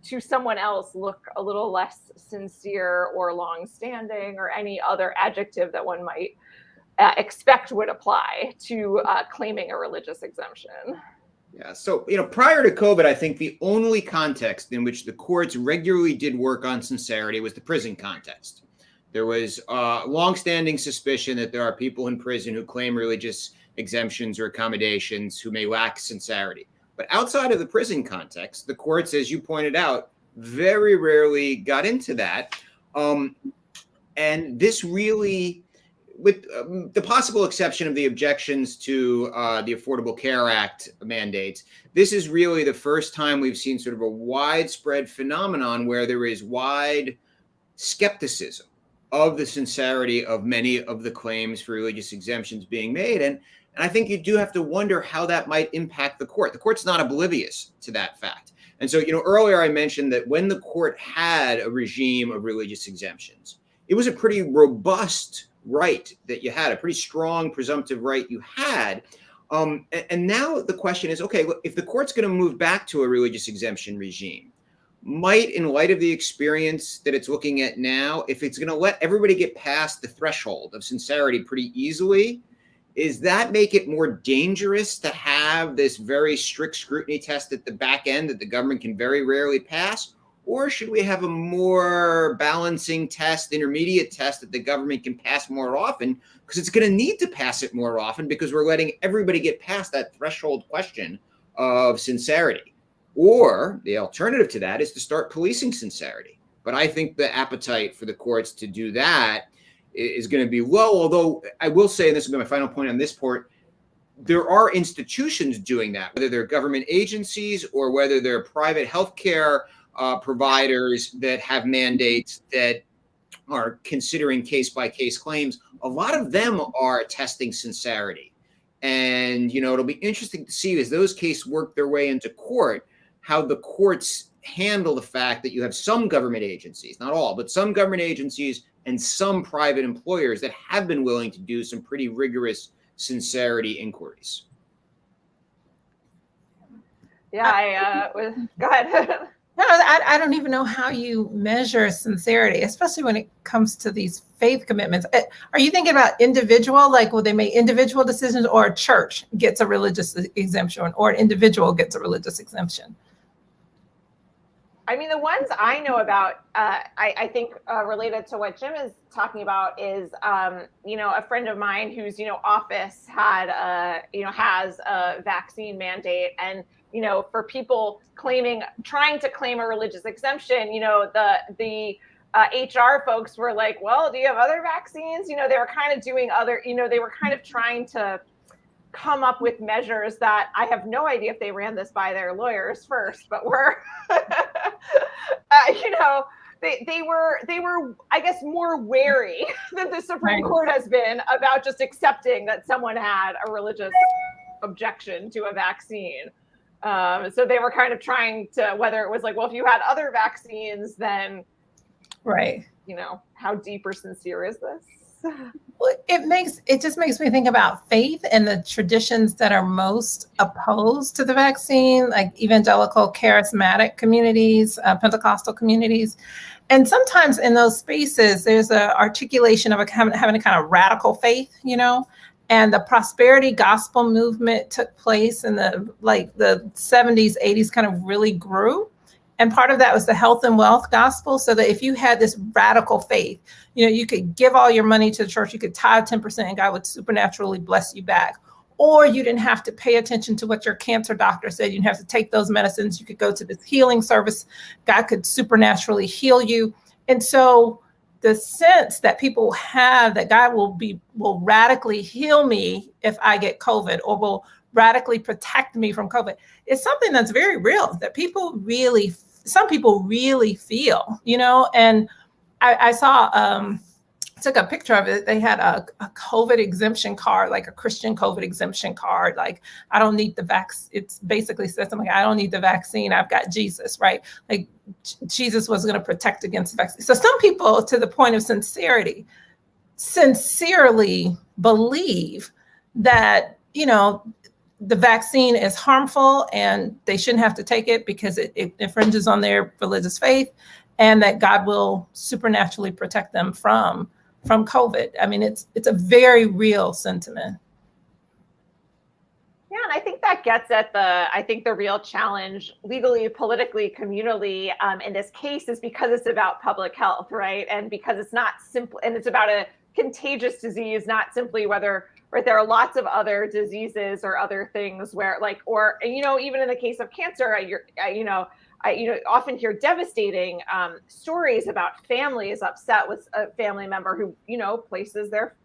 to someone else look a little less sincere or long-standing, or any other adjective that one might expect would apply to claiming a religious exemption. Yeah. So, prior to COVID, I think the only context in which the courts regularly did work on sincerity was the prison context. There was longstanding suspicion that there are people in prison who claim religious exemptions or accommodations who may lack sincerity. But outside of the prison context, the courts, as you pointed out, very rarely got into that. And this really, with the possible exception of the objections to the Affordable Care Act mandates, this is really the first time we've seen sort of a widespread phenomenon where there is wide skepticism of the sincerity of many of the claims for religious exemptions being made. And I think you do have to wonder how that might impact the court. The court's not oblivious to that fact. And so, earlier I mentioned that when the court had a regime of religious exemptions, it was a pretty robust right that you had, a pretty strong presumptive right you had. And now the question is, okay, look, if the court's going to move back to a religious exemption regime, might, in light of the experience that it's looking at now, if it's going to let everybody get past the threshold of sincerity pretty easily, is that make it more dangerous to have this very strict scrutiny test at the back end that the government can very rarely pass? Or should we have a more balancing test, intermediate test that the government can pass more often? Because it's going to need to pass it more often because we're letting everybody get past that threshold question of sincerity. Or the alternative to that is to start policing sincerity. But I think the appetite for the courts to do that is going to be low. Although I will say, and this will be my final point on this part, there are institutions doing that, whether they're government agencies or whether they're private healthcare providers that have mandates that are considering case-by-case claims. A lot of them are testing sincerity. And, it'll be interesting to see as those cases work their way into court, how the courts handle the fact that you have some government agencies, not all, but some government agencies and some private employers that have been willing to do some pretty rigorous sincerity inquiries. Yeah, go ahead. No, I don't even know how you measure sincerity, especially when it comes to these faith commitments. Are you thinking about individual, like will they make individual decisions, or a church gets a religious exemption, or an individual gets a religious exemption? I mean, the ones I know about, I think related to what Jim is talking about is, a friend of mine whose, office had has a vaccine mandate, and for people trying to claim a religious exemption, the HR folks were like, well, do you have other vaccines? They were kind of doing other, they were kind of trying to come up with measures that I have no idea if they ran this by their lawyers first, but were, they were, I guess, more wary than the Supreme Court has been about just accepting that someone had a religious objection to a vaccine. So they were kind of trying to, whether it was like, well, if you had other vaccines, then, how deep or sincere is this? Well, it just makes me think about faith and the traditions that are most opposed to the vaccine, like evangelical, charismatic communities, Pentecostal communities. And sometimes in those spaces, there's an articulation of having a kind of radical faith, and the prosperity gospel movement took place in the 70s, 80s, kind of really grew. And part of that was the health and wealth gospel. So that if you had this radical faith, you could give all your money to the church, you could tithe 10% and God would supernaturally bless you back. Or you didn't have to pay attention to what your cancer doctor said. You didn't have to take those medicines. You could go to this healing service. God could supernaturally heal you. And so the sense that people have that God will radically heal me if I get COVID, or will radically protect me from COVID, is something that's very real, that some people really feel, and I saw, took a picture of it. They had a COVID exemption card, like a Christian COVID exemption card. Like, I don't need the vaccine. It's basically says something like, I don't need the vaccine. I've got Jesus, right? Like Jesus was going to protect against the vaccine. So some people, to the point of sincerely believe that, the vaccine is harmful and they shouldn't have to take it because it infringes on their religious faith, and that God will supernaturally protect them from COVID. I mean, it's a very real sentiment. Yeah, and I think that gets at the real challenge legally, politically, communally in this case is because it's about public health, right? And because it's not simple, and it's about a contagious disease, not simply whether, right, there are lots of other diseases or other things where even in the case of cancer, I often hear devastating stories about families upset with a family member who, places their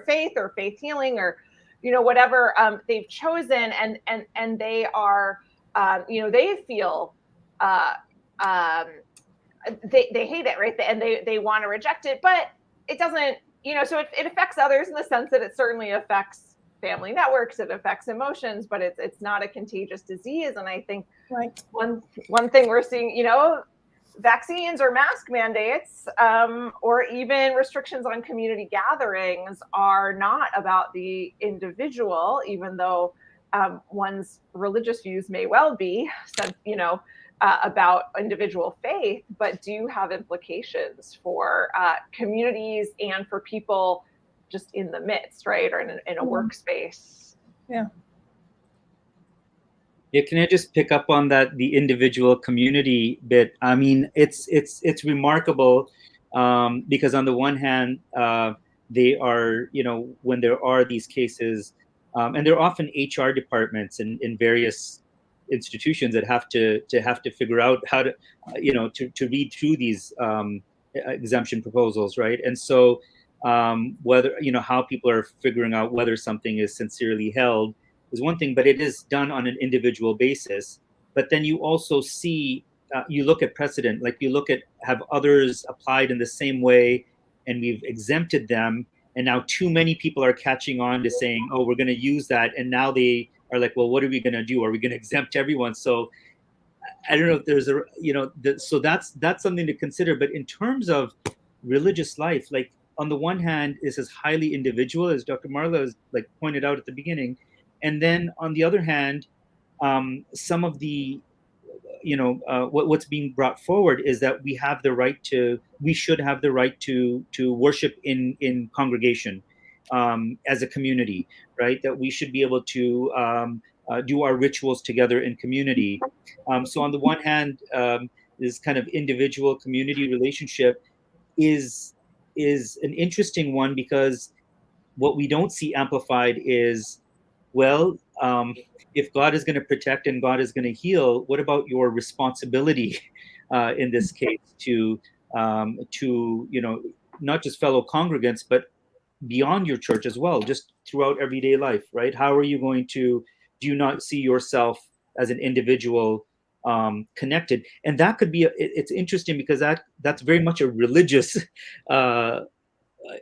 faith or faith healing or, whatever they've chosen, and they are, they feel they hate it, right? And they want to reject it, but it doesn't, so it affects others in the sense that it certainly affects family networks, it affects emotions, but it's not a contagious disease. And I think one thing we're seeing, vaccines or mask mandates or even restrictions on community gatherings are not about the individual, even though one's religious views may well be, about individual faith, but do have implications for communities and for people just in the midst, right? Or in a workspace. Yeah. Yeah, can I just pick up on that, the individual community bit? I mean, it's remarkable because on the one hand, they are, when there are these cases, and there are often HR departments in various institutions that have to figure out how to, to read through these exemption proposals, right? And so whether, how people are figuring out whether something is sincerely held is one thing, but it is done on an individual basis. But then you also see, you look at precedent, like you look at, have others applied in the same way and we've exempted them, and now too many people are catching on to saying, oh, we're going to use that, and now they are like, well, what are we going to do? Are we going to exempt everyone? So I don't know if there's so that's something to consider. But in terms of religious life, like on the one hand, this is highly individual, as Dr. Marla has pointed out at the beginning. And then on the other hand, some of the what's being brought forward is that we should have the right to worship in congregation, as a community, right? That we should be able to do our rituals together in community. So on the one hand, this kind of individual community relationship is an interesting one, because what we don't see amplified is, well, if God is going to protect and God is going to heal, what about your responsibility in this case to not just fellow congregants, but beyond your church as well, just throughout everyday life, right? How are you going to, do you not see yourself as an individual connected? And that could be, it's interesting because that's very much a religious,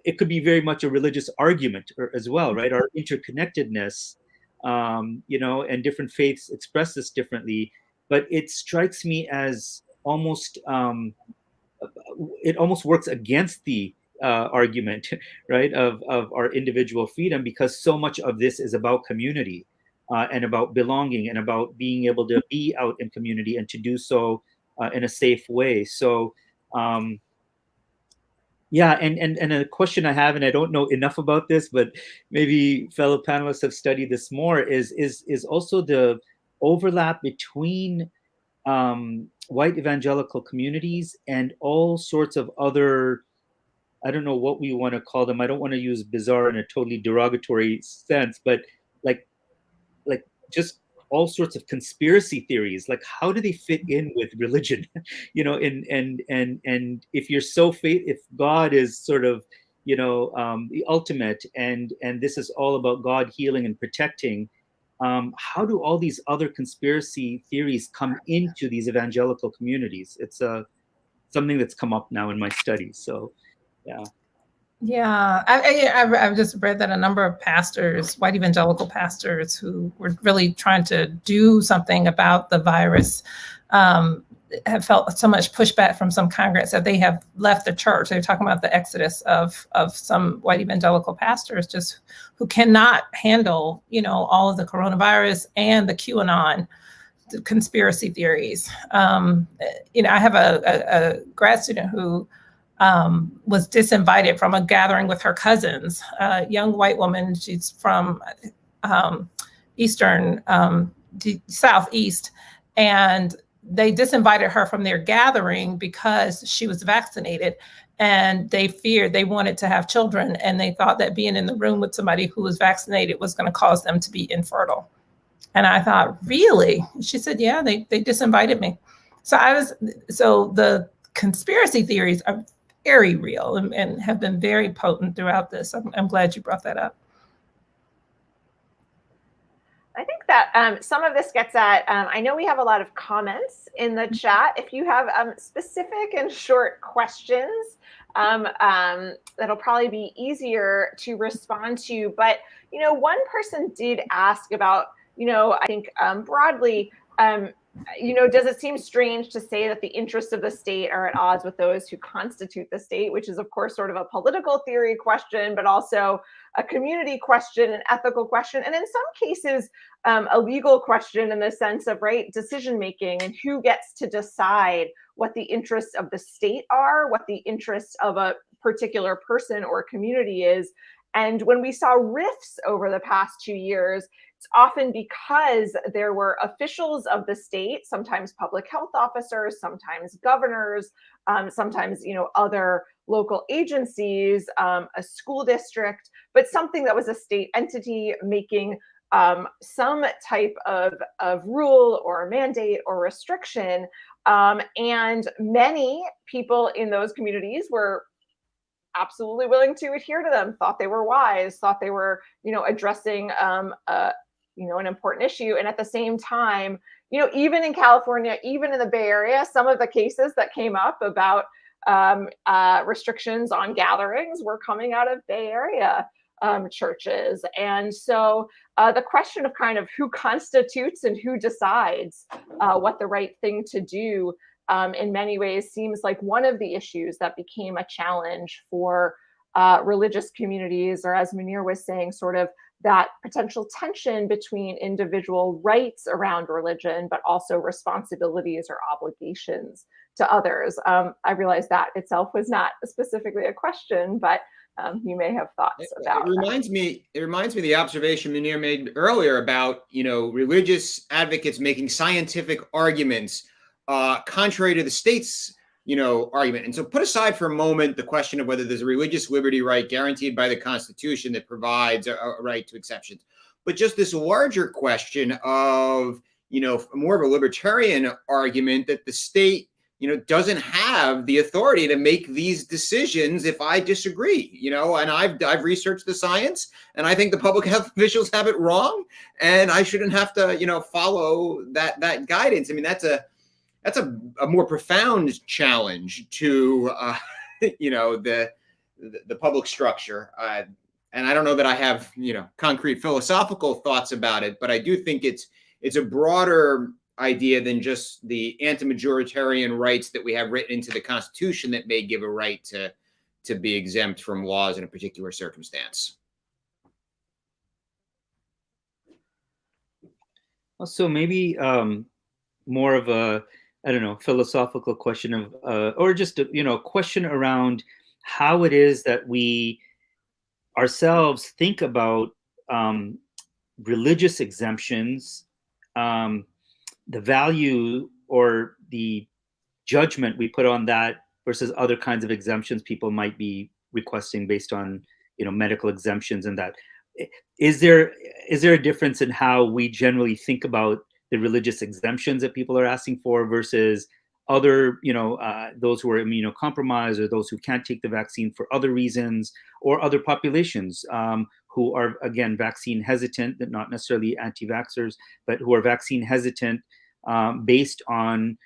it could be very much a religious argument as well, right? Our interconnectedness, and different faiths express this differently, but it strikes me as almost, it almost works against the argument, right, of our individual freedom, because so much of this is about community and about belonging and about being able to be out in community and to do so in a safe way. So, yeah, and a question I have, and I don't know enough about this, but maybe fellow panelists have studied this more, is also the overlap between white evangelical communities and all sorts of other, I don't know what we want to call them. I don't want to use bizarre in a totally derogatory sense, but like just all sorts of conspiracy theories. Like, how do they fit in with religion? And if you're if God is sort of, the ultimate, and this is all about God healing and protecting, how do all these other conspiracy theories come into these evangelical communities? It's something that's come up now in my studies. So, yeah. Yeah, I've just read that a number of pastors, white evangelical pastors, who were really trying to do something about the virus, have felt so much pushback from some congregants that they have left the church. They're talking about the exodus of some white evangelical pastors, just who cannot handle, all of the coronavirus and the QAnon conspiracy theories. I have a grad student who was disinvited from a gathering with her cousins, a young white woman. She's from Southeast, and they disinvited her from their gathering because she was vaccinated, and they wanted to have children, and they thought that being in the room with somebody who was vaccinated was going to cause them to be infertile. And I thought, really? She said, yeah, they disinvited me. So the conspiracy theories are very real and have been very potent throughout this. I'm glad you brought that up. I think that some of this gets at, I know we have a lot of comments in the chat. If you have specific and short questions, that'll probably be easier to respond to. But, one person did ask about, I think broadly, does it seem strange to say that the interests of the state are at odds with those who constitute the state, which is, of course, sort of a political theory question, but also a community question, an ethical question, and in some cases, a legal question in the sense of, right, decision making and who gets to decide what the interests of the state are, what the interests of a particular person or community is. And when we saw rifts over the past 2 years, it's often because there were officials of the state, sometimes public health officers, sometimes governors, sometimes, other local agencies, a school district, but something that was a state entity making some type of rule or mandate or restriction. And many people in those communities were absolutely willing to adhere to them, thought they were wise, thought they were, addressing an important issue. And at the same time, even in California, even in the Bay Area, some of the cases that came up about restrictions on gatherings were coming out of Bay Area churches. And so the question of kind of who constitutes and who decides what the right thing to do in many ways seems like one of the issues that became a challenge for religious communities, or as Munir was saying, sort of that potential tension between individual rights around religion, but also responsibilities or obligations to others. I realize that itself was not specifically a question, but you may have thoughts about it reminds me of the observation Munir made earlier about, religious advocates making scientific arguments contrary to the state's argument. And so put aside for a moment the question of whether there's a religious liberty right guaranteed by the Constitution that provides a right to exceptions, but just this larger question of more of a libertarian argument that the state doesn't have the authority to make these decisions if I disagree, and I've researched the science, and I think the public health officials have it wrong, and I shouldn't have to, follow that guidance. I mean, that's a more profound challenge to, the public structure. And I don't know that I have, concrete philosophical thoughts about it, but I do think it's a broader idea than just the anti-majoritarian rights that we have written into the Constitution that may give a right to be exempt from laws in a particular circumstance. Also, maybe more of a, I don't know, philosophical question of, or just a question around how it is that we ourselves think about religious exemptions, the value or the judgment we put on that versus other kinds of exemptions people might be requesting based on medical exemptions, and that is there a difference in how we generally think about the religious exemptions that people are asking for versus other those who are immunocompromised or those who can't take the vaccine for other reasons, or other populations who are, again, vaccine hesitant, not necessarily anti-vaxxers, but who are vaccine hesitant based on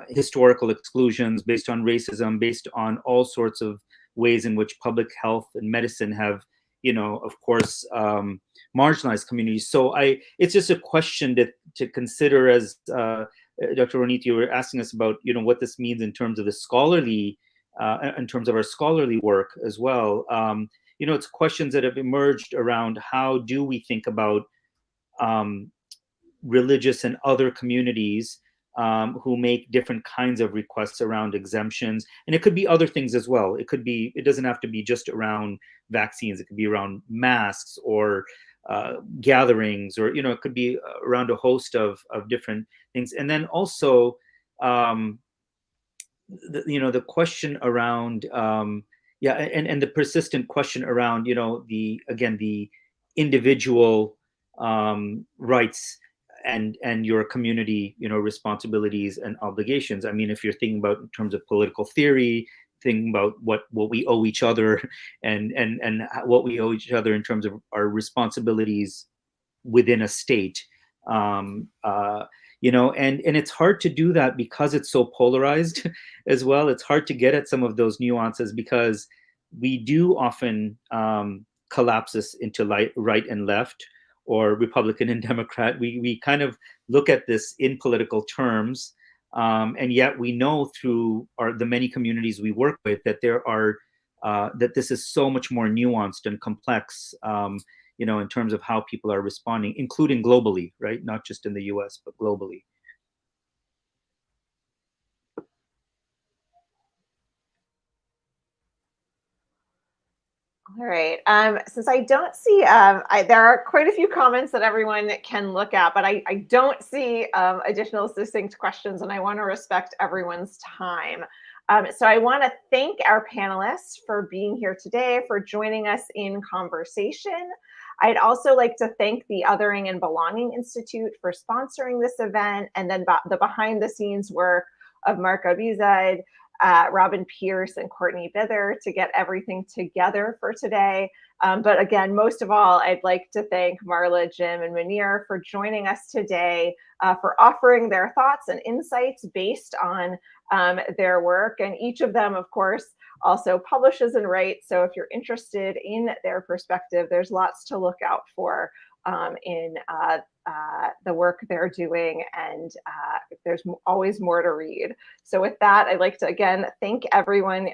historical exclusions, based on racism, based on all sorts of ways in which public health and medicine have, of course, marginalized communities. So it's just a question to consider as Dr. Ronit, you were asking us about, what this means in terms of the scholarly, in terms of our scholarly work as well. It's questions that have emerged around how do we think about religious and other communities who make different kinds of requests around exemptions. And it could be other things as well. It doesn't have to be just around vaccines. It could be around masks or gatherings, or, it could be around a host of different things. And then also, the question around, and the persistent question around, the individual rights and your community, responsibilities and obligations. I mean, if you're thinking about in terms of political theory, thinking about what we owe each other and what we owe each other in terms of our responsibilities within a state, and it's hard to do that because it's so polarized as well. It's hard to get at some of those nuances because we do often collapse this into right and left, or Republican and Democrat. We kind of look at this in political terms, and yet we know through the many communities we work with that there are that this is so much more nuanced and complex, in terms of how people are responding, including globally, right? Not just in the U.S., but globally. All right. Since I don't see, there are quite a few comments that everyone can look at, but I don't see additional succinct questions, and I want to respect everyone's time. So I want to thank our panelists for being here today, for joining us in conversation. I'd also like to thank the Othering and Belonging Institute for sponsoring this event, and then the behind the scenes work of Mark Abizad, Robin Pierce, and Courtney Bither to get everything together for today. But again, most of all, I'd like to thank Marla, Jim, and Munir for joining us today, for offering their thoughts and insights based on their work. And each of them, of course, also publishes and writes. So if you're interested in their perspective, there's lots to look out for in the work they're doing, and there's always more to read. So with that, I'd like to again thank everyone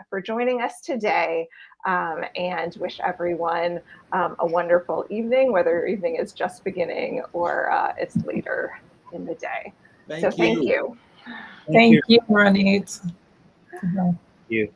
for joining us today, and wish everyone a wonderful evening, whether your evening is just beginning or it's later in the day. Thank Thank you. you. Thank you, Ronit. you.